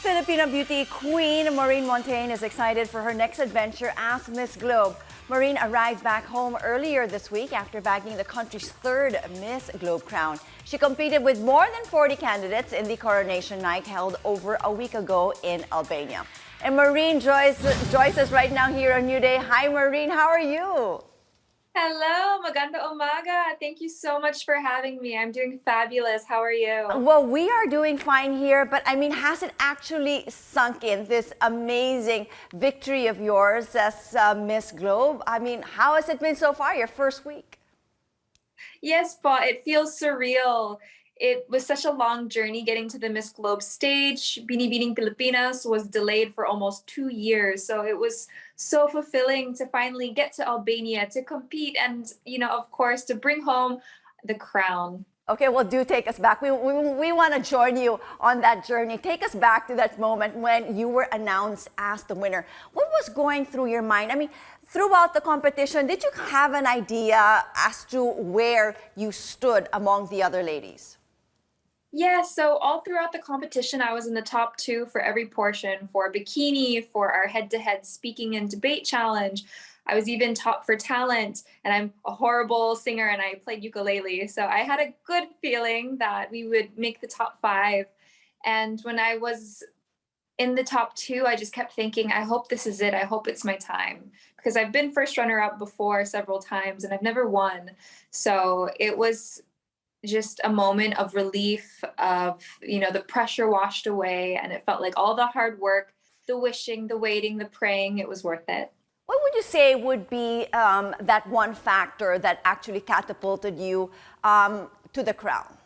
Filipino beauty queen Maureen Montagne is excited for her next adventure as Miss Globe. Maureen arrived back home earlier this week after bagging the country's third Miss Globe crown. She competed with more than 40 candidates in the coronation night held over a week ago in Albania. And Maureen joins us right now here on New Day. Hi Maureen, how are you? Hello, maganda umaga. Thank you so much for having me. I'm doing fabulous. How are you? Well, we are doing fine here, but I mean, has it actually sunk in, this amazing victory of yours as Miss Globe? I mean, how has it been so far, your first week? Yes, but it feels surreal. It was such a long journey getting to the Miss Globe stage. Binibining Filipinas was delayed for almost 2 years. So it was so fulfilling to finally get to Albania to compete and, of course, to bring home the crown. Okay, well, do take us back. We want to join you on that journey. Take us back to that moment when you were announced as the winner. What was going through your mind? I mean, throughout the competition, did you have an idea as to where you stood among the other ladies? Yeah, so all throughout the competition, I was in the top 2 for every portion, for bikini, for our head-to-head speaking and debate challenge. I was even top for talent, and I'm a horrible singer and I played ukulele. So I had a good feeling that we would make the top 5. And when I was in the top 2, I just kept thinking, I hope this is it. I hope it's my time. Because I've been first runner-up before several times and I've never won. So it was just a moment of relief of, the pressure washed away, and it felt like all the hard work, the wishing, the waiting, the praying, it was worth it. What would you say would be that one factor that actually catapulted you to the crown?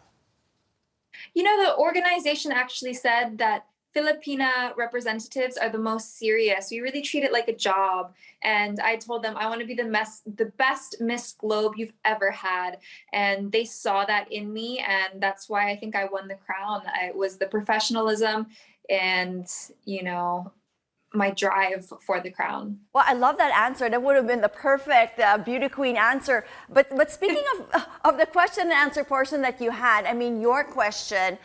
The organization actually said that Filipina representatives are the most serious. We really treat it like a job. And I told them I want to be the best Miss Globe you've ever had. And they saw that in me. And that's why I think I won the crown. It was the professionalism and, my drive for the crown. Well, I love that answer. That would have been the perfect beauty queen answer. But speaking of the question and answer portion that you had, I mean, your question,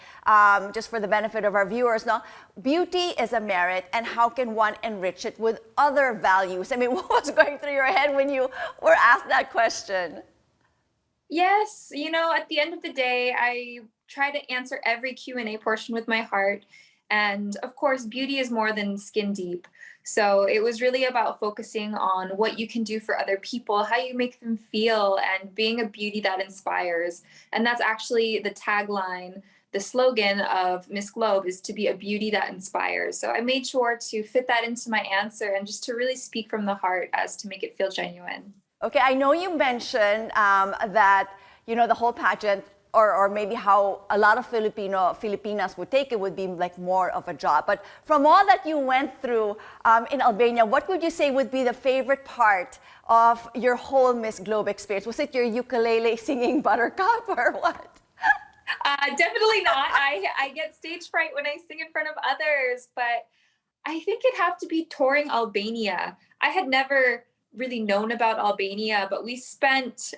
just for the benefit of our viewers, now, beauty is a merit, and how can one enrich it with other values? I mean, what was going through your head when you were asked that question? Yes, at the end of the day, I try to answer every Q&A portion with my heart. And of course, beauty is more than skin deep. So it was really about focusing on what you can do for other people, how you make them feel, and being a beauty that inspires. And that's actually the tagline, the slogan of Miss Globe is to be a beauty that inspires. So I made sure to fit that into my answer and just to really speak from the heart as to make it feel genuine. Okay, I know you mentioned that, the whole pageant, or maybe how a lot of Filipinas would take it would be like more of a job. But from all that you went through in Albania, what would you say would be the favorite part of your whole Miss Globe experience? Was it your ukulele singing Buttercup or what? Definitely not. I get stage fright when I sing in front of others, but I think it'd have to be touring Albania. I had never really known about Albania, but we spent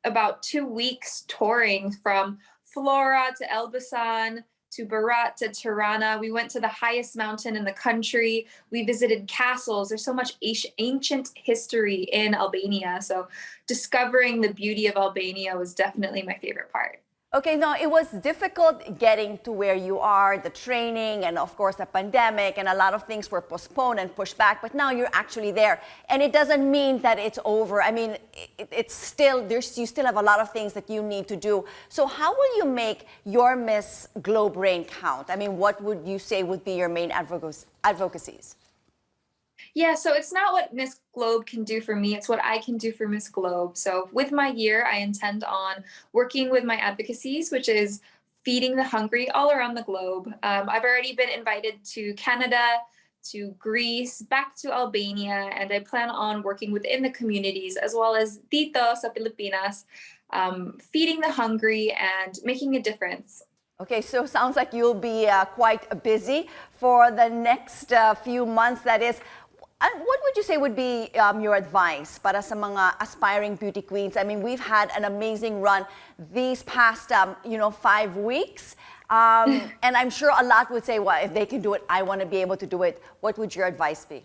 about 2 weeks touring from Flora to Elbasan to Berat to Tirana. We went to the highest mountain in the country. We visited castles. There's so much ancient history in Albania. So discovering the beauty of Albania was definitely my favorite part. Okay, now it was difficult getting to where you are, the training, and of course the pandemic, and a lot of things were postponed and pushed back, but now you're actually there. And it doesn't mean that it's over. I mean, it's still, you still have a lot of things that you need to do. So how will you make your Miss Globe reign count? I mean, what would you say would be your main advocacies? Yeah, so it's not what Miss Globe can do for me, it's what I can do for Miss Globe. So with my year, I intend on working with my advocacies, which is feeding the hungry all around the globe. I've already been invited to Canada, to Greece, back to Albania, and I plan on working within the communities as well as dito sa Pilipinas, feeding the hungry and making a difference. Okay, so sounds like you'll be quite busy for the next few months, that is. What would you say would be your advice para sa mga aspiring beauty queens? I mean, we've had an amazing run these past, 5 weeks. And I'm sure a lot would say, well, if they can do it, I want to be able to do it. What would your advice be?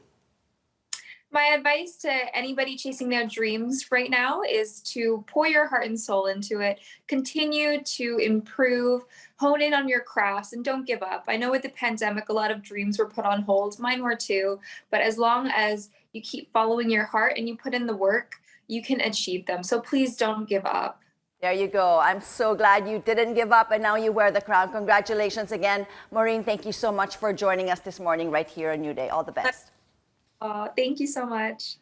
My advice to anybody chasing their dreams right now is to pour your heart and soul into it. Continue to improve, hone in on your crafts, and don't give up. I know with the pandemic, a lot of dreams were put on hold. Mine were too. But as long as you keep following your heart and you put in the work, you can achieve them. So please don't give up. There you go. I'm so glad you didn't give up and now you wear the crown. Congratulations again. Maureen, thank you so much for joining us this morning right here on New Day. All the best. Thank you so much.